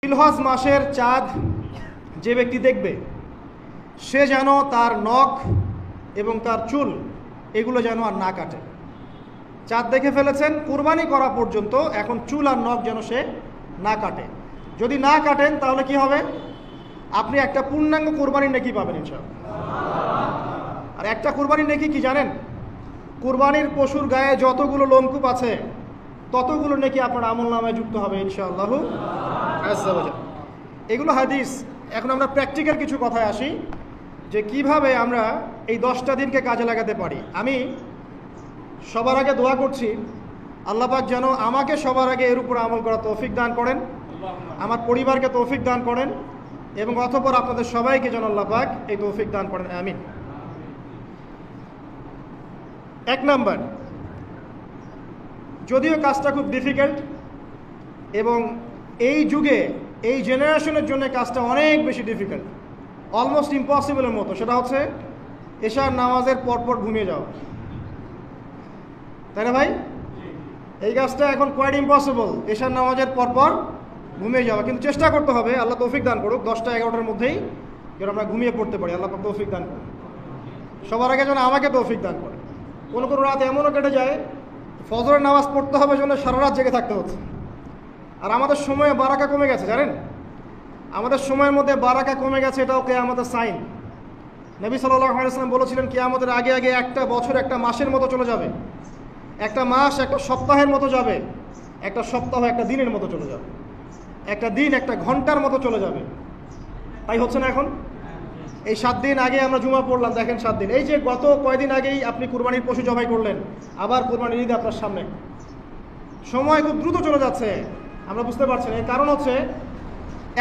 জিলহজ মাসের চাঁদ যে ব্যক্তি দেখবে সে যেন তার নখ এবং তার চুল এগুলো যেন আর না কাটে। চাঁদ দেখে ফেলেছেন, কুরবানি করা পর্যন্ত এখন চুল আর নখ যেন সে না কাটে। যদি না কাটেন তাহলে কি হবে? আপনি একটা পূর্ণাঙ্গ কুরবানির নেকি পাবেন ইনশাআল্লাহ। আর একটা কুরবানির নেকি কি জানেন? কুরবানির পশুর গায়ে যতগুলো লোমকূপ আছে ততগুলো নেকি আপনার আমলনামায় যুক্ত হবে ইনশাআল্লাহু আজ্জা ওয়া জাল্লা। এগুলো হাদিস। এখন আমরা প্র্যাকটিক্যাল কিছু কথায় আসি যে কিভাবে আমরা এই 10টা দিনকে কাজে লাগাতে পারি। আমি সবার আগে দোয়া করছি আল্লাহ পাক যেন আমাকে সবার আগে এর উপর আমল করার তৌফিক দান করেন, আমার পরিবারকে তৌফিক দান করেন এবং অতঃপর আপনাদের সবাইকে যেন আল্লাহ পাক এই তৌফিক দান করেন, আমিন। 1 নাম্বার, যদিও কাজটা খুব ডিফিকাল্ট এবং এই যুগে এই জেনারেশনের জন্য কাজটা অনেক বেশি ডিফিকাল্ট, অলমোস্ট ইম্পসিবলের মতো, সেটা হচ্ছে এশার নামাজের পরপর ঘুমিয়ে যাওয়া। তাই না ভাই? এই কাজটা এখন কোয়াইট ইম্পসিবল, এশার নামাজের পরপর ঘুমিয়ে যাওয়া। কিন্তু চেষ্টা করতে হবে, আল্লাহ তৌফিক দান করুক, 10টা-11টার মধ্যেই যেন আমরা ঘুমিয়ে পড়তে পারি। আল্লাহ তৌফিক দান করুন। সবার আগে যেন আমাকে তৌফিক দান করে। কোনো কোনো রাত এমনও কেটে যায় ফজরের নামাজ পড়তে হবে জন্য সারা রাত জেগে থাকতে হচ্ছে। আর আমাদের সময়ে বারাকা কমে গেছে, জানেন? আমাদের সময়ের মধ্যে বারাকা কমে গেছে, এটাও কিয়ামতের সাইন। নবী সাল্লাল্লাহু আলাইহি ওয়াসাল্লাম বলেছিলেন কিয়ামতের আগে আগে একটা বছর একটা মাসের মতো চলে যাবে, একটা মাস একটা সপ্তাহের মতো যাবে, একটা সপ্তাহ একটা দিনের মতো চলে যাবে, একটা দিন একটা ঘন্টার মতো চলে যাবে। তাই হচ্ছে না এখন? এই 7 দিন আগে আমরা জুমা পড়লাম, দেখেন 7 দিন। এই যে গত কয়দিন আগেই আপনি কুরবানির পশু জবাই করলেন, আবার কুরবানির ঈদ আপনার সামনে। সময় খুব দ্রুত চলে যাচ্ছে, আমরা বুঝতে পারছি না। এর কারণ হচ্ছে,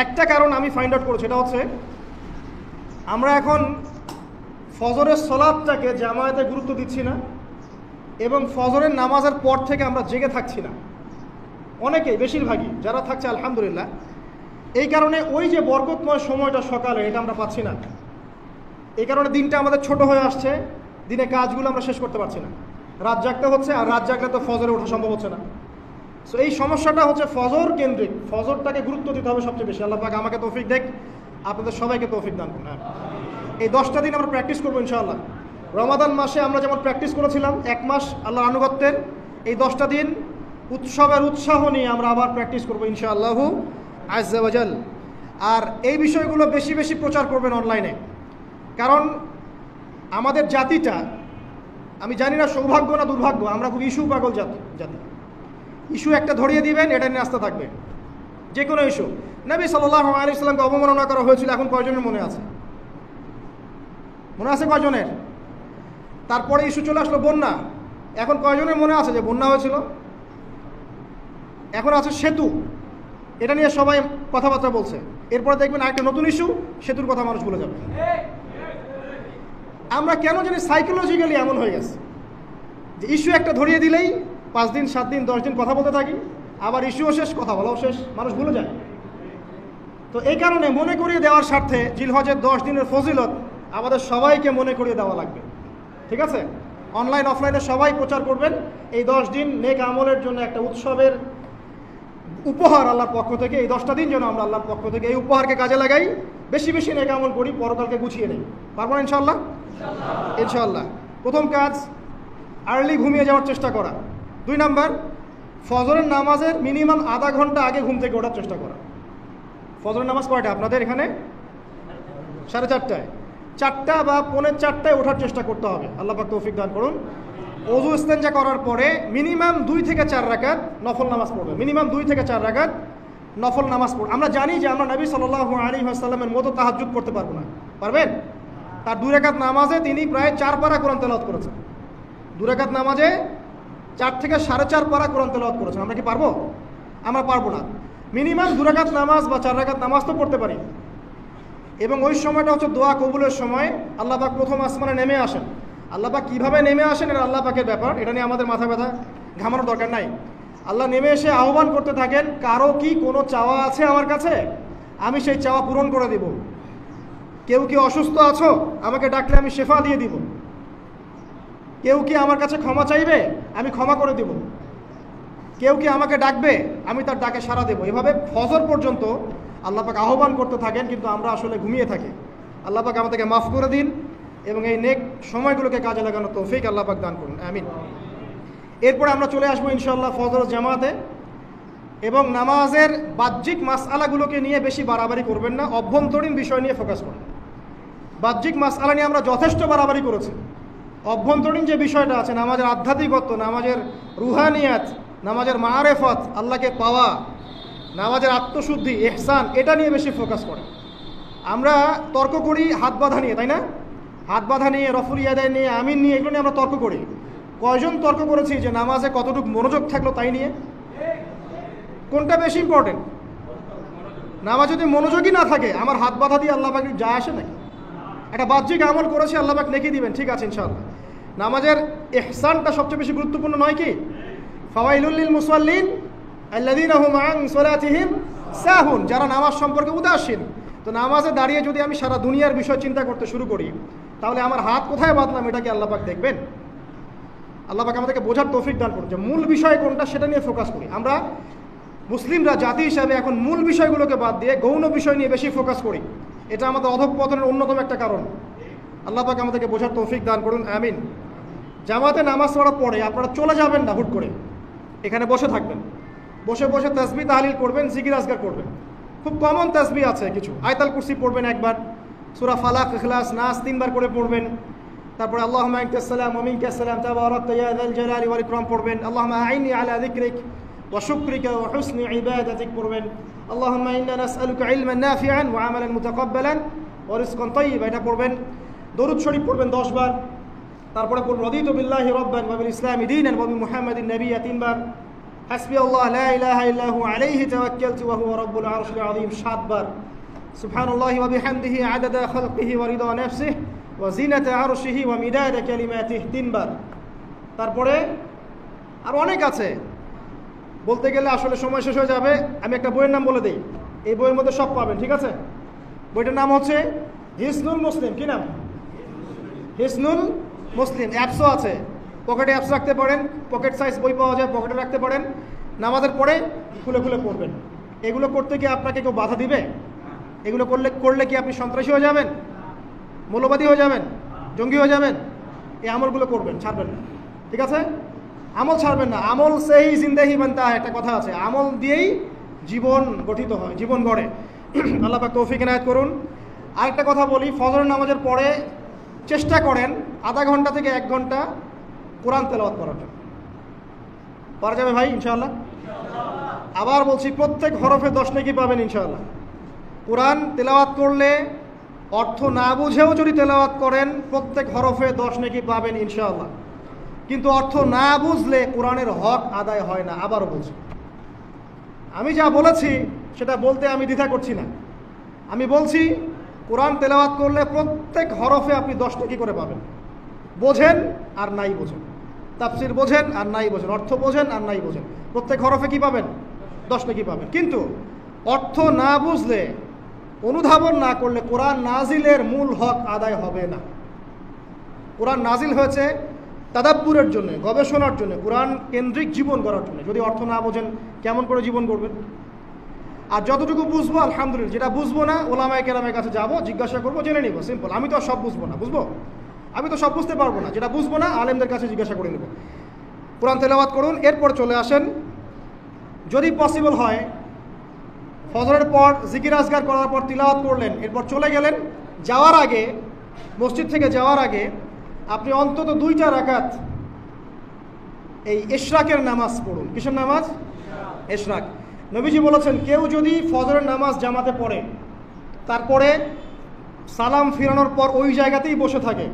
একটা কারণ আমি ফাইন্ড আউট করেছি, এটা হচ্ছে আমরা এখন ফজরের সলাতটাকে জামায়াতে গুরুত্ব দিচ্ছি না এবং ফজরের নামাজের পর থেকে আমরা জেগে থাকছি না। অনেকেই, বেশিরভাগই যারা থাকছে আলহামদুলিল্লাহ। এই কারণে ওই যে বরকতময় সময়টা সকালে, এটা আমরা পাচ্ছি না। এই কারণে দিনটা আমাদের ছোট হয়ে আসছে, দিনে কাজগুলো আমরা শেষ করতে পারছি না, রাত জাগতে হচ্ছে। আর রাত জাগলে তো ফজরে ওঠা সম্ভব হচ্ছে না। সো এই সমস্যাটা হচ্ছে ফজর কেন্দ্রিক, ফজরটাকে গুরুত্ব দিতে হবে সবচেয়ে বেশি। আল্লাহ পাক আমাকে তৌফিক দেখ, আপনাদের সবাইকে তৌফিক দান করুন। এই 10টা দিন আমরা প্র্যাকটিস করবো ইনশাআল্লাহ। রমাদান মাসে আমরা যেমন প্র্যাকটিস করেছিলাম 1 মাস আল্লাহর আনুগত্যের, এই 10টা দিন উৎসবের উৎসাহ নিয়ে আমরা আবার প্র্যাকটিস করবো ইনশাআল্লাহু আজ্জা ওয়া জাল। আর এই বিষয়গুলো বেশি বেশি প্রচার করবেন অনলাইনে, কারণ আমাদের জাতিটা, আমি জানি না সৌভাগ্য না দুর্ভাগ্য, আমরা খুব ইস্যু পাগল জাতি। ইস্যু একটা ধরিয়ে দিবেন, এটা নিয়ে আসতে থাকবে, যে কোনো ইস্যু। নবী সাল্লাল্লাহু আলাইহি ওয়াসাল্লামকে অবমাননা করা হয়েছিল, এখন কয়জনের মনে আছে? মনে আছে কয়জনের? তারপরে ইস্যু চলে আসলো বন্যা, এখন কয়জনের মনে আছে যে বন্যা হয়েছিল? এখন আছে সেতু, এটা নিয়ে সবাই কথাবার্তা বলছে। এরপরে দেখবেন আরেকটা নতুন ইস্যু, সেতুর কথা মানুষ ভুলে যাবে। আমরা কেন জানি সাইকোলজিক্যালি এমন হয়ে গেছে যে ইস্যু একটা ধরিয়ে দিলেই 5 দিন 7 দিন 10 দিন কথা বলতে থাকি, আবার ইস্যুও শেষ, কথা বলাও শেষ, মানুষ ভুলে যায়। তো এই কারণে মনে করিয়ে দেওয়ার স্বার্থে জিলহজের 10 দিনের ফজিলত আমাদের সবাইকে মনে করিয়ে দেওয়া লাগবে, ঠিক আছে? অনলাইন অফলাইনে সবাই প্রচার করবেন। এই 10 দিন নেক আমলের জন্য একটা উৎসবের উপহার আল্লাহর পক্ষ থেকে। এই 10টা দিন যেন আমরা আল্লাহর পক্ষ থেকে এই উপহারকে কাজে লাগাই, বেশি বেশি নেক আমল করি, পরকালকে গুছিয়ে নেই। পারবো না ইনশাআল্লাহ? ইনশাআল্লাহ। প্রথম কাজ, আর্লি ঘুমিয়ে যাওয়ার চেষ্টা করা। 2 নাম্বার, ফজরের নামাজের মিনিমাম আধা ঘন্টা আগে ঘুম থেকে ওঠার চেষ্টা করা। ফজরের নামাজ কয়টা আপনাদের এখানে? 4:30টায়। 4টা বা 4:45টায় ওঠার চেষ্টা করতে হবে। আল্লাহ পাক তৌফিক দান করুন। ওযু ইস্তেনজা করার পরে মিনিমাম 2 থেকে 4 রাকাত নফল নামাজ পড়বে। মিনিমাম 2 থেকে 4 রাকাত নফল নামাজ পড়বে। আমরা জানি যে আমরা নবী সাল্লাল্লাহু আলাইহি ওয়াসাল্লামের মতো তাহাজ্জুদ পড়তে পারবো না। পারবেন? তার 2 রাকাত নামাজে তিনি প্রায় 4 পারা কোরআন তেলাওয়াত করেছেন। 2 রাকাত নামাজে 4 থেকে 4.5 পারা কোরআন তেলাওয়াত করেছেন। আমরা কি পারবো? আমরা পারবো না। মিনিমাম 2 রাকাত নামাজ বা 4 রাকাত নামাজ তো পড়তে পারি। এবং ওই সময়টা হচ্ছে দোয়া কবুলের সময়। আল্লাহ পাক প্রথম আসমানে নেমে আসেন। আল্লাহ পাক কীভাবে নেমে আসেন এটা আল্লাহ পাকের ব্যাপার, এটা নিয়ে আমাদের মাথা ব্যথা ঘামানোর দরকার নাই। আল্লাহ নেমে এসে আহ্বান করতে থাকেন, কারো কি কোনো চাওয়া আছে আমার কাছে? আমি সেই চাওয়া পূরণ করে দিব। কেউ কি অসুস্থ আছো? আমাকে ডাকলে আমি শেফা দিয়ে দিব। কেউ কি আমার কাছে ক্ষমা চাইবে? আমি ক্ষমা করে দিব। কেউ কি আমাকে ডাকবে? আমি তার ডাকে সাড়া দেব। এভাবে ফজর পর্যন্ত আল্লাহ পাক আহ্বান করতে থাকেন, কিন্তু আমরা আসলে ঘুমিয়ে থাকি। আল্লাহ পাক আমাদেরকে মাফ করে দিন এবং এই নেক সময়গুলোকে কাজে লাগানোর তৌফিক আল্লাহ পাক দান করুন, আমিন। এরপরে আমরা চলে আসবো ইনশাআল্লাহ ফজর জামাতে, এবং নামাজের বাহ্যিক মাসআলাগুলোকে নিয়ে বেশি বাড়াবাড়ি করবেন না, অভ্যন্তরীণ বিষয় নিয়ে ফোকাস করুন। বাহ্যিক মাসআলা নিয়ে আমরা যথেষ্ট বাড়াবাড়ি করেছি। অভ্যন্তরীণ যে বিষয়টা আছে, নামাজের আধ্যাত্মিকত্ব, নামাজের রুহানিয়াত, নামাজের মাআরিফাত, আল্লাহকে পাওয়া, নামাজের আত্মশুদ্ধি, ইহসান, এটা নিয়ে বেশি ফোকাস করে। আমরা তর্ক করি হাত বাঁধা নিয়ে, তাই না? হাত বাঁধা নিয়ে, রফুল ইয়াদাই নিয়ে, আমিন নিয়ে, এগুলো নিয়ে আমরা তর্ক করি। কয়জন তর্ক করেছি যে নামাজে কতটুকু মনোযোগ থাকলো তাই নিয়ে? কোনটা বেশি ইম্পর্টেন্ট? নামাজ যদি মনোযোগই না থাকে, আমার হাত বাঁধা দিয়ে আল্লাহ পাক যা আসে নাকি? একটা বাহ্যিক আমল করেছি, আল্লাহ পাক নেকি দিবেন, ঠিক আছে ইনশাআল্লাহ। নামাজের ইহসানটা সবচেয়ে বেশি গুরুত্বপূর্ণ নয় কি? ফাওয়াইলুল লিল মুসাল্লিন আল্লাযীনা হুম আন সালাতিহিম সাহুন, যারা নামাজ সম্পর্কে উদাসীন। তো নামাজে দাঁড়িয়ে যদি আমি সারা দুনিয়ার বিষয় চিন্তা করতে শুরু করি, তাহলে আমার হাত কোথায় বাঁধলাম এটা কি আল্লাহ পাক দেখবেন? আল্লাহ পাক আমাদেরকে বোঝার তৌফিক দান করুন যে মূল বিষয় কোনটা সেটা নিয়ে ফোকাস করি। আমরা মুসলিমরা জাতি হিসাবে এখন মূল বিষয়গুলোকে বাদ দিয়ে গৌণ বিষয় নিয়ে বেশি ফোকাস করি। এটা আমাদের অধঃপতনের অন্যতম একটা কারণ। আল্লাহ পাক আমাদেরকে বোঝার তৌফিক দান করুন, আমিন। জামাতে নামাজ পড়ার পরে আপনারা চলে যাবেন না হুট করে, এখানে বসে থাকবেন। বসে বসে তাসবিহ তাহলিল করবেন, জিকির আজকার করবেন। খুব কমন তাসবিহ আছে কিছু। আয়াতুল কুরসি পড়বেন একবার, সূরা ফালাক, ইখলাস, নাস 3 বার করে পড়বেন। তারপরে আল্লাহুম্মা আনতাস সালাম ওয়া মিনকাস সালাম তাবারাকতা ইয়া যাল জালালি ওয়াল ইকরাম পড়বেন। আল্লাহুম্মা আইনি আলা যিকরিক ওয়া শুকরিকা ওয়া হুসনি ইবাদাতিক পড়বেন। আল্লাহুম্মা ইন্না নাসআলুকা ইলমান নাফিআন ওয়া আমালান মুতাকাব্বালান ওয়া রিজকান তাইয়্যিবা, এটা পড়বেন। দরুদ শরীফ পড়বেন 10 বার। তারপরে পড়বেন রাদিতু বিল্লাহি রাব্বান ওয়া বিল ইসলামি দীনান ওয়া বি মুহাম্মাদিন নাবিয়্যা 3 বার। হাসবি আল্লাহ লা ইলাহা ইল্লা হু আলাইহি তাওয়াক্কালতু ওয়া হুয়া রাব্বুল আরশিল আযীম 7 বার। সুবহানাল্লাহি ওয়া বিহামদিহি আদাদা খালকিহি ওয়া রিদা নাফসিহি ওয়া জিনাতা আরশিহি ওয়া মিদাদা কালিমাতিহি 3 বার। তারপরে আর অনেক আছে, বলতে গেলে আসলে সময় শেষ হয়ে যাবে। আমি একটা বইয়ের নাম বলে দিই, এই বইয়ের মধ্যে সব পাবেন, ঠিক আছে? বইটার নাম হচ্ছে হিসনুল মুসলিম। কি নাম? হিসনুল মুসলিম। অ্যাপসও আছে, পকেটে অ্যাপস রাখতে পারেন, পকেট সাইজ বই পাওয়া যায়, পকেটে রাখতে পারেন। নামাজের পরে খুলে খুলে পড়বেন। এগুলো করতে কি আপনাকে কেউ বাধা দিবে? এগুলো করলে কি আপনি সন্ত্রাসী হয়ে যাবেন, মৌলবাদী হয়ে যাবেন, জঙ্গি হয়ে যাবেন? এই আমলগুলো করবেন, ছাড়বেন না, ঠিক আছে? আমল ছাড়বেন না। আমল সেই জিন্দেহি বানতা হয়, একটা কথা আছে, আমল দিয়েই জীবন গঠিত হয়, জীবন গড়ে। আল্লাহ পাক তৌফিক ইনায়াত করুন। আরেকটা কথা বলি, ফজর নামাজের পরে চেষ্টা করেন আধা ঘন্টা থেকে 1 ঘন্টা কোরআন তেলাওয়াত করার জন্য। পারা যাবে ভাই ইনশাআল্লাহ? আবার বলছি, প্রত্যেক হরফে 10 নেকি পাবেন ইনশাআল্লাহ। কোরআন তেলাওয়াত করলে, অর্থ না বুঝেও যদি তেলাওয়াত করেন, প্রত্যেক হরফে 10 নেকি পাবেন ইনশাআল্লাহ। কিন্তু অর্থ না বুঝলে কোরআনের হক আদায় হয় না। আবারও বলছি, আমি যা বলেছি সেটা বলতে আমি দ্বিধা করছি না। আমি বলছি কোরআন তেলাওয়াত করলে প্রত্যেক হরফে আপনি 10 নেকি করে পাবেন। বোঝেন আর নাই বোঝেন, তাফসির বোঝেন আর নাই বোঝেন, অর্থ বোঝেন আর নাই বোঝেন, প্রত্যেক হরফে কি পাবেন? 10 নেকি পাবেন। কিন্তু অর্থ না বুঝলে, অনুধাবন না করলে কোরআন নাজিলের মূল হক আদায় হবে না। কোরআন নাজিল হয়েছে তাদাব্বুরের জন্য, গবেষণার জন্য, কোরআন কেন্দ্রিক জীবন গড়ার জন্য। যদি অর্থ না বোঝেন কেমন করে জীবন করবেন? আর যতটুকু বুঝবো আলহামদুলিল্লাহ, যেটা বুঝবো না ওলামায়ে কেরামের কাছে যাবো, জিজ্ঞাসা করবো, জেনে নিব, সিম্পল। আমি তো আর সব বুঝবো না, বুঝবো? আমি তো সব বুঝতে পারবো না, যেটা বুঝবো না আলেমদের কাছে জিজ্ঞাসা করে নেব। কোরআন তেলাওয়াত করুন। এরপর চলে আসেন, যদি পসিবল হয়, ফজরের পর জিকির আজকার করার পর তিলাওয়াত করলেন, এরপর চলে গেলেন, যাওয়ার আগে, মসজিদ থেকে যাওয়ার আগে আপনি অন্তত 2টা রাকাত এই ইশরাকের নামাজ পড়ুন। কিসের নামাজ? ইশরাক। নবীজি বলেছেন, কেউ যদি ফজরের নামাজ জামাতে পড়ে, তারপরে সালাম ফিরানোর পর ওই জায়গাতেই বসে থাকে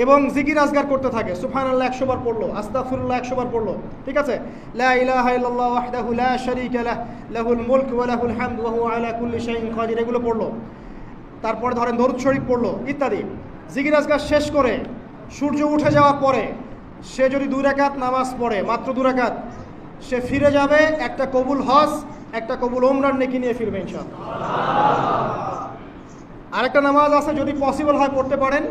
এবং জিকির আজগার করতে থাকে, সুবহানাল্লাহ 100 বার পড়লো, আস্তাগফিরুল্লাহ 100 বার পড়লো, ঠিক আছে? লা ইলাহা ইল্লাল্লাহ ওয়াহদাহু লা শারীকা লাহ লাহুল মুলকু ওয়া লাহুল হামদু ওয়া হুয়া আলা কুল্লি শাইইন কাদির, এগুলো পড়লো। তারপরে ধরেন দরুদ শরীফ পড়লো ইত্যাদি। জিকির আজগার শেষ করে সূর্য উঠে যাওয়ার পরে সে যদি 2 রাকাত নামাজ পড়ে, মাত্র 2 রাকাত, সে ফিরে যাবে একটা কবুল হজ, একটা কবুল ওমরার নেকি নিয়ে ফিরবে ইনশাআল্লাহ। আরেকটা নামাজ আছে, যদি পসিবল হয় পড়তে পারেন,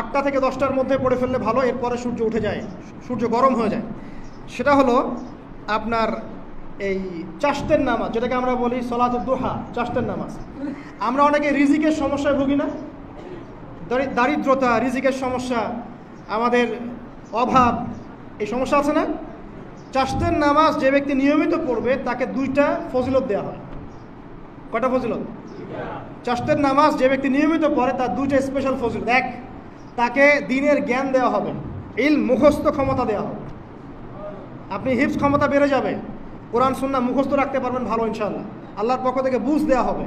8টা থেকে 10টার মধ্যে পড়ে ফেললে ভালো, এরপরে সূর্য উঠে যায়, সূর্য গরম হয়ে যায়। সেটা হলো আপনার এই চাষতের নামাজ, যেটাকে আমরা বলি সলাতুদ দুহা, চাষতের নামাজ। আমরা অনেকে রিজিকের সমস্যায় ভুগি না? দারিদ্রতা, রিজিকের সমস্যা, আমাদের অভাব, এই সমস্যা আছে না? চাষতের নামাজ যে ব্যক্তি নিয়মিত পড়বে তাকে 2টা ফজিলত দেওয়া হয়। কয়টা ফজিলত? চাষতের নামাজ যে ব্যক্তি নিয়মিত পড়ে তার 2টা স্পেশাল ফজিলত। এক, তাকে দ্বীনের জ্ঞান দেওয়া হবে, ইলম মুখস্থ ক্ষমতা দেওয়া হবে। আপনি হিফজ ক্ষমতা বেড়ে যাবে, কোরআন সুন্নাহ মুখস্থ রাখতে পারবেন ভালো ইনশাআল্লাহ, আল্লাহর পক্ষ থেকে বুঝ দেওয়া হবে।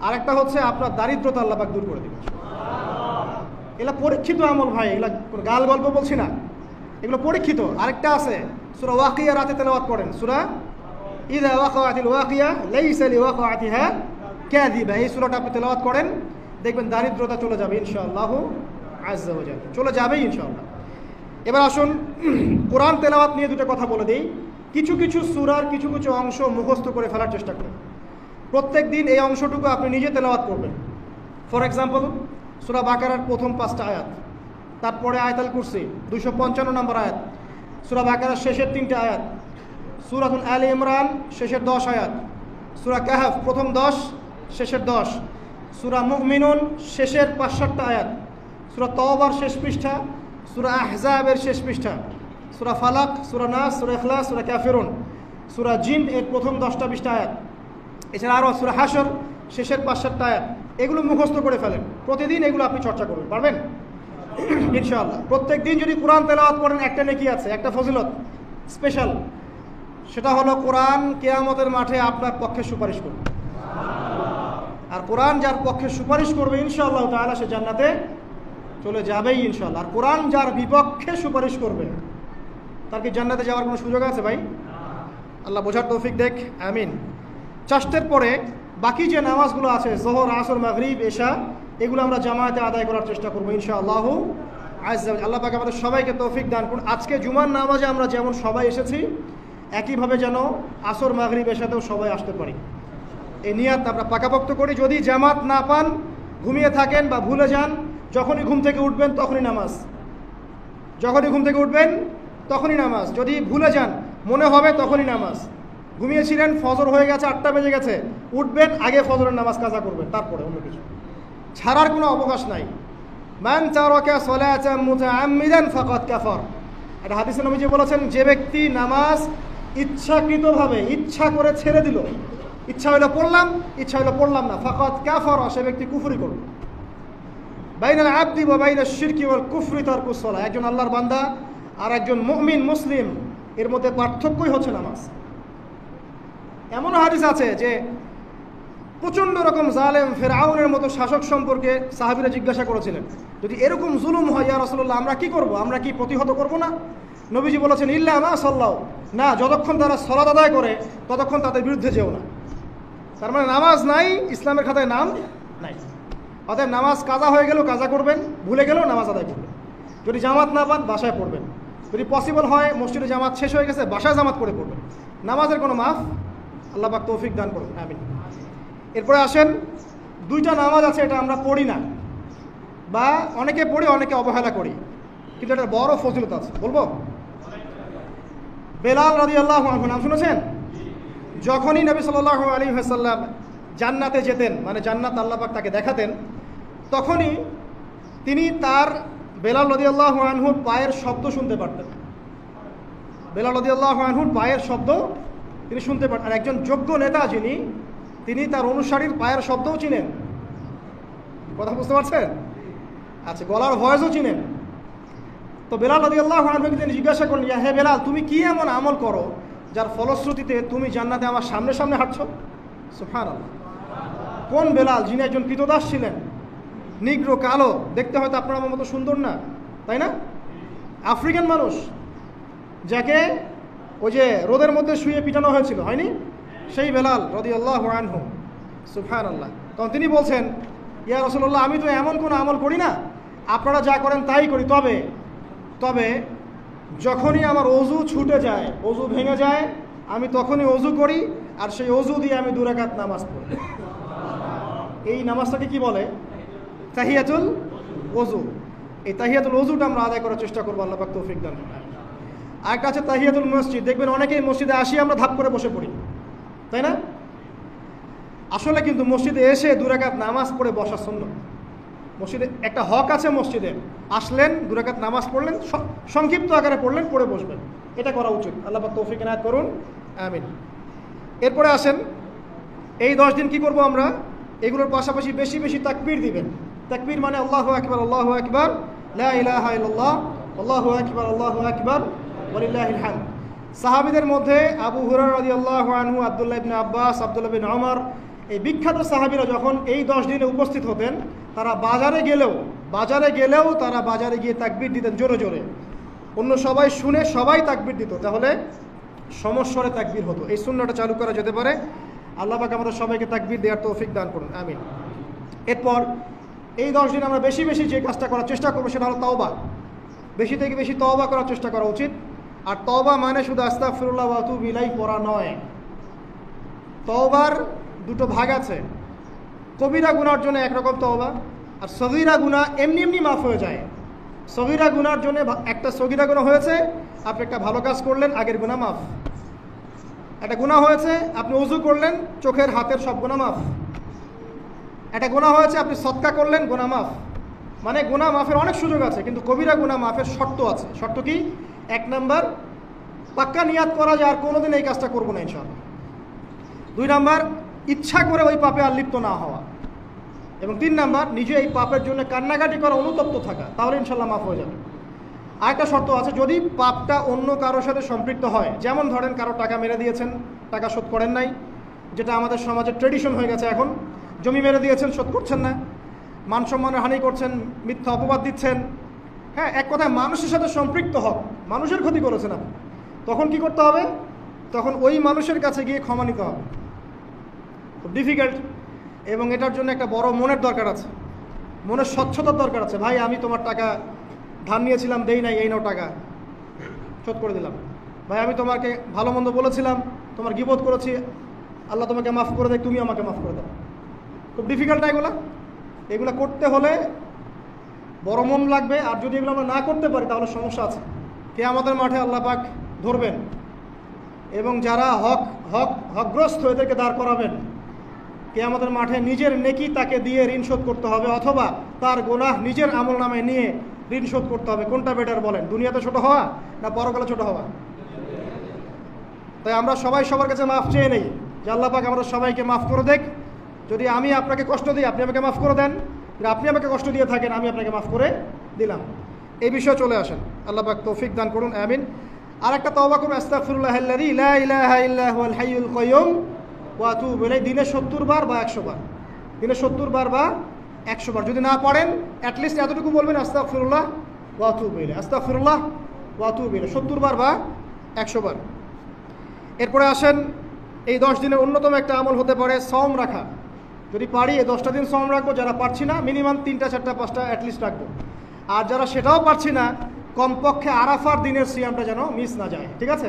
আরেকটা হচ্ছে আপনার দারিদ্রতা আল্লাহ পাক দূর করে দেবেন। এগুলো পরীক্ষিত আমল ভাই, এগুলো গাল গল্প বলছি না, এগুলো পরীক্ষিত। আরেকটা আছে, সূরা ওয়াকিয়া রাতে তেলাওয়াত করেন, সূরা ইযা ওয়াকাআতিল ওয়াকিয়া লাইসা লিওয়াকাআতিহা কাযিবা, এই সূরাটা আপনি তেলাওয়াত করেন, দেখবেন দারিদ্রতা চলে যাবে ইনশাআল্লাহ আযজা ওয়া জাল্লা, চলে যাবেই ইনশাআল্লাহ। এবার আসুন কোরআন তেলাওয়াত নিয়ে 2টা কথা বলে দিই। কিছু কিছু সূরার কিছু কিছু অংশ মুখস্থ করে ফেলার চেষ্টা করুন। প্রত্যেক দিন এই অংশটুকু আপনি নিজে তেলাওয়াত করবেন। ফর এক্সাম্পল, সূরা বাকারার প্রথম 5টা আয়াত, তারপরে আয়াতুল কুরসি 255 নম্বর আয়াত, সূরা বাকারার শেষের 3টে আয়াত, সূরাতুল আলে ইমরান শেষের 10 আয়াত, সূরা কাহফ প্রথম 10 শেষের 10, সূরা মুমিনুন শেষের 5-7টা আয়াত, সূরা তাওবার শেষ পৃষ্ঠা, সূরা আহজাবের শেষ পৃষ্ঠা, সূরা ফালাক, সূরা নাস, সূরা ইখলাস, সূরা কাফিরুন, সূরা জিন এর প্রথম 10টা-20টা আয়াত, এছাড়া আরও সূরা হাশর শেষের 5-7টা আয়াত। এগুলো মুখস্থ করে ফেলেন, প্রতিদিন এগুলো আপনি চর্চা করবেন, পারবেন ইনশাআল্লাহ। প্রত্যেক দিন যদি কোরআন তেলাওয়াত করেন একটা নেকি আছে, একটা ফজিলত স্পেশাল, সেটা হলো কোরআন কিয়ামতের মাঠে আপনার পক্ষে সুপারিশ করবে। আর কোরআন যার পক্ষে সুপারিশ করবে ইনশাআল্লাহ তাআলা সে জান্নাতে চলে যাবেই ইনশাআল্লাহ। আর কোরআন যার বিপক্ষে সুপারিশ করবে তার কি জান্নাতে যাওয়ার কোনো সুযোগ আছে ভাই? আল্লাহ বোঝার তৌফিক দেখ, আমিন। চাষতের পরে বাকি যে নামাজগুলো আছে, যোহর, আসর, মাগরিব, এশা, এগুলো আমরা জামায়াতে আদায় করার চেষ্টা করবো ইনশাআল্লাহ আযজা ওয়া জাল্লা। আল্লাহ পাক আমাদের সবাইকে তৌফিক দান করুন। আজকে জুমার নামাজে আমরা যেমন সবাই এসেছি, একইভাবে যেন আসর, মাগরিব, এশাতেও সবাই আসতে পারি, এই নিয়াত আমরা পাকাপোক্ত করি। যদি জামাত না পান, ঘুমিয়ে থাকেন বা ভুলে যান, যখনই ঘুম থেকে উঠবেন তখনই নামাজ, যখনই ঘুম থেকে উঠবেন তখনই নামাজ। যদি ভুলে যান, মনে হবে তখনই নামাজ। ঘুমিয়েছিলেন, ফজর হয়ে গেছে, 8টা বেজে গেছে, উঠবেন, আগে ফজরের নামাজ কাজা করবেন, তারপরে অন্য কিছু ছাড়ার কোনো অবকাশ নাই। মান তারাকা সালাতান মুতাআম্মিদান ফাকাদ কাফার, এটা হাদিসে নবীজি বলেছেন, যে ব্যক্তি নামাজ ইচ্ছাকৃতভাবে ইচ্ছা করে ছেড়ে দিল, ইচ্ছা হইলো পড়লাম, ইচ্ছা হইলো পড়লাম না, ফাকাদ কাফার, সে ব্যক্তি কুফরি করল। বাইনাল আবদি ওয়া বাইনাশ শিরকি ওয়াল কুফরি তারকুস সালাহ, একজন আল্লাহর বান্দা আর একজন মুমিন মুসলিম, এর মধ্যে পার্থক্যই হচ্ছে নামাজ। এমন হাদিস আছে যে প্রচণ্ড রকম জালেম ফেরাউনের মতো শাসক সম্পর্কে সাহাবীরা জিজ্ঞাসা করেছিলেন, যদি এরকম জুলুম হয় ইয়া রাসূলুল্লাহ, আমরা কি করব? আমরা কি প্রতিহত করব না? নবীজি বলেছেন, ইল্লা মা সাল্লাও, না, যতক্ষণ তারা সালাত আদায় করে ততক্ষণ তাদের বিরুদ্ধে যেও না। তার মানে নামাজ নাই, ইসলামের খাতায় নাম নাই। অতএব নামাজ কাজা হয়ে গেলেও কাজা করবেন, ভুলে গেলেও নামাজ আদায় করবেন। যদি জামাত না পান, বাসায় পড়বেন। যদি পসিবল হয় মসজিদে জামাত শেষ হয়ে গেছে, বাসায় জামাত করে পড়বেন। নামাজের কোনো মাফ আল্লাহ পাক তৌফিক দান করুন, আমিন। এরপরে আসেন, 2টা নামাজ আছে, এটা আমরা পড়ি না, বা অনেকে পড়ি, অনেকে অবহেলা করি, কিন্তু এটা বড় ফজিলত আছে, বলবো। বেলাল রাদিয়াল্লাহু আনহু নাম শুনেছেন? যখনই নবী সাল্লাল্লাহু আলাইহি ওয়াসাল্লাম জান্নাতে যেতেন, মানে জান্নাত আল্লাহ পাক তাকে দেখাতেন, তখনই তিনি তার বেলাল রাদিয়াল্লাহু আনহুর পায়ের শব্দ শুনতে পারতেন। বেলাল রাদিয়াল্লাহু আনহুর পায়ের শব্দ তিনি শুনতে পারতেন। আর একজন যোগ্য নেতা যিনি, তিনি তার অনুসারীর পায়ের শব্দও চিনেন। কথা বুঝতে পারছেন? আচ্ছা, গলার ভয়েসও চিনেন। তো বেলাল রাদিয়াল্লাহু আনহুকে তিনি জিজ্ঞাসা করলেন, হে বেলাল, তুমি কি এমন আমল করো যার ফলশ্রুতিতে তুমি জান্নাতে আমার সামনে সামনে হাঁটছো? সুবহানাল্লাহ। কোন বেলাল? যিনি একজন কৃতদাস ছিলেন, নিগ্র, কালো, দেখতে হয়তো আপনার আমার মতো সুন্দর না, তাই না? আফ্রিকান মানুষ, যাকে ওই যে রোদের মধ্যে শুয়ে পিটানো হয়েছিল, হয়নি? সেই বেলাল রাদিয়াল্লাহু আনহু, সুবহানাল্লাহ। তখন তিনি বলছেন, ইয়া রাসূলুল্লাহ, আমি তো এমন কোনো আমল করি না, আপনারা যা করেন তাই করি, তবে যখনই আমার অজু ছুটে যায়, অজু ভেঙে যায়, আমি তখনই অজু করি, আর সেই অজু দিয়ে আমি 2 রাকাত নামাজ পড়ি। এই নামাজটাকে কি বলে? তাহিয়াতুল ওযু। এই তাহিয়াতুল ওযুটা আমরা আদায় করার চেষ্টা করবো, আল্লাহ পাক তৌফিক দান করুন। আরেকটা আছে তাহিয়াতুল মসজিদ। দেখবেন অনেকেই মসজিদে আসি আমরা ধাপ করে বসে পড়ি, তাই না? আসলে কিন্তু মসজিদে এসে 2 রাকাত নামাজ পড়ে বসা সুন্নাত। মসজিদে একটা হক আছে, মসজিদে আসলেন 2 রাকাত নামাজ পড়লেন, সংক্ষিপ্ত আকারে পড়লেন, পড়ে বসবেন, এটা করা উচিত। আল্লাহ পাক তৌফিক এনায়েত করুন, আমিন। এরপরে আসেন, এই 10 দিন কি করব আমরা? এগুলোর পাশাপাশি বেশি বেশি তাকবীর দিবেন। তাকবীর মানে আল্লাহু আকবার, আল্লাহু আকবার, লা ইলাহা ইল্লাল্লাহ, আল্লাহু আকবার, আল্লাহু আকবার, ওয়ালিল্লাহিল হামদ। সাহাবীদের মধ্যে আবু হুরায়রা রাদিয়াল্লাহু আনহু, আব্দুল্লাহ ইবনে আব্বাস, আব্দুল্লাহ বিন ওমর, এই বিখ্যাত সাহাবীরা যখন এই 10 দিনে উপস্থিত হতেন, তারা বাজারে গেলেও তারা বাজারে গিয়ে তাকবীর দিতেন জোরে জোরে। অন্য সবাই শুনে সবাই তাকবীর দিত, তাহলে সমস্বরে তাকবীর হতো। এই সুন্নাহটা চালু করা যেতে পারে। আল্লাহ পাক আমাদের সবাইকে তাকবীর দেওয়ার তৌফিক দান করুন, আমিন। এরপর এই 10 দিন আমরা বেশি বেশি যে কাজটা করার চেষ্টা করবো সেটা হলো তওবা। বেশি থেকে বেশি তওবা করার চেষ্টা করা উচিত। আর তওবা মানে শুধু আস্তাগফিরুল্লাহ ওয়া আতুবু ইলাইহি পড়া নয়। তওবার 2টো ভাগ আছে। কবিরা গুনার জন্য একরকম তওবা, আর সগীরা গুনাহ এমনি এমনি মাফ হয়ে যায়। সগীরা গুনার জন্য একটা সগীরা গুনাহ হয়েছে, আপনি একটা ভালো কাজ করলেন, আগের গুনাহ মাফ। একটা গুনাহ হয়েছে, আপনি ওযু করলেন, চোখের হাতের সব গুনাহ মাফ। একটা গুনাহ হয়েছে, আপনি সদকা করলেন, গুনাহ মাফ। মানে গুনাহ মাফের অনেক সুযোগ আছে, কিন্তু কবিরা গুনাহ মাফের শর্ত আছে। শর্ত কি? 1 নাম্বার, পাক্কা নিয়াত করা যায় আর কোনোদিন এই কাজটা করবো না ইনশাআল্লাহ। 2 নাম্বার, ইচ্ছা করে ওই পাপে আর লিপ্ত না হওয়া। এবং 3 নাম্বার, নিজে এই পাপের জন্য কান্নাকাটি করা, অনুতপ্ত থাকা, তাহলে ইনশাআল্লাহ মাফ হয়ে যাবে। আরেকটা শর্ত আছে, যদি পাপটা অন্য কারোর সাথে সম্পৃক্ত হয়, যেমন ধরেন কারো টাকা মেরে দিয়েছেন, টাকা শোধ করেন নাই, যেটা আমাদের সমাজের ট্রেডিশন হয়ে গেছে এখন। জমি মেরে দিয়েছেন, শোধ করছেন না, মান সম্মানের হানি করছেন, মিথ্যা অপবাদ দিচ্ছেন, হ্যাঁ, এক কথায় মানুষের সাথে সম্পৃক্ত হক, মানুষের ক্ষতি করেছেন আপনি, তখন কি করতে হবে? তখন ওই মানুষের কাছে গিয়ে ক্ষমা নিতে হবে। খুব ডিফিকাল্ট, এবং এটার জন্য একটা বড় মনের দরকার আছে, মনের স্বচ্ছতার দরকার আছে। ভাই, আমি তোমার টাকা ধার নিয়েছিলাম, দেই নাই, এই নাও টাকা, শোধ করে দিলাম। ভাই, আমি তোমাকে ভালো মন্দ বলেছিলাম, তোমার গীবত করেছি, আল্লাহ তোমাকে মাফ করে দেয়, তুমি আমাকে মাফ করে দাও। খুব ডিফিকাল্ট এগুলো করতে হলে বড় মন লাগবে। আর যদি এগুলো আমরা না করতে পারি তাহলে সমস্যা আছে। কিয়ামতের মাঠে আল্লাহ পাক ধরবেন, এবং যারা হকগ্রস্ত এদেরকে দাঁড় করাবেন। কিয়ামতের মাঠে নিজের নেকি তাকে দিয়ে ঋণ শোধ করতে হবে, অথবা তার গুনাহ নিজের আমল নামে নিয়ে ঋণ শোধ করতে হবে। কোনটা বেটার বলেন? দুনিয়াতে ছোট হওয়া না পরকালে ছোট হওয়া? তাই আমরা সবাই সবার কাছে মাফ চেয়ে নেই যে আল্লাহ পাক আমাদের সবাইকে মাফ করে দেখ। যদি আমি আপনাকে কষ্ট দিই, আপনি আমাকে মাফ করে দেন। যদি আপনি আমাকে কষ্ট দিয়ে থাকেন, আমি আপনাকে মাফ করে দিলাম। এই বিষয়ে চলে আসেন। আল্লাহ পাক তৌফিক দান করুন, আমিন। আর একটা তওবা করুন, আস্তাগফিরুল্লাহাল্লাযী লা ইলাহা ইল্লা হুয়াল হাইয়ুল কাইয়্যুম ওয়া আতুবু ইলাইহি। দিনে 70 বার বা 100 বার, দিনে 70 বার বা 100 বার। যদি না পড়েন, অ্যাটলিস্ট এতটুকু বলবেন, আস্তাগফিরুল্লাহ ওয়া আতুবু ইলাইহি, আস্তাগফিরুল্লাহ ওয়া আতুবু ইলাইহি, 70 বার বা 100 বার। এরপরে আসেন, এই 10 দিনের অন্যতম একটা আমল হতে পারে সওম রাখা। যদি পারি এই 10টা দিন সওম রাখবো, যারা পারছি না মিনিমাম 3টা 4টা 5টা অ্যাটলিস্ট রাখবো। আর যারা সেটাও পারছি না, কমপক্ষে আরাফার দিনের সিয়ামটা যেন মিস না যায়, ঠিক আছে?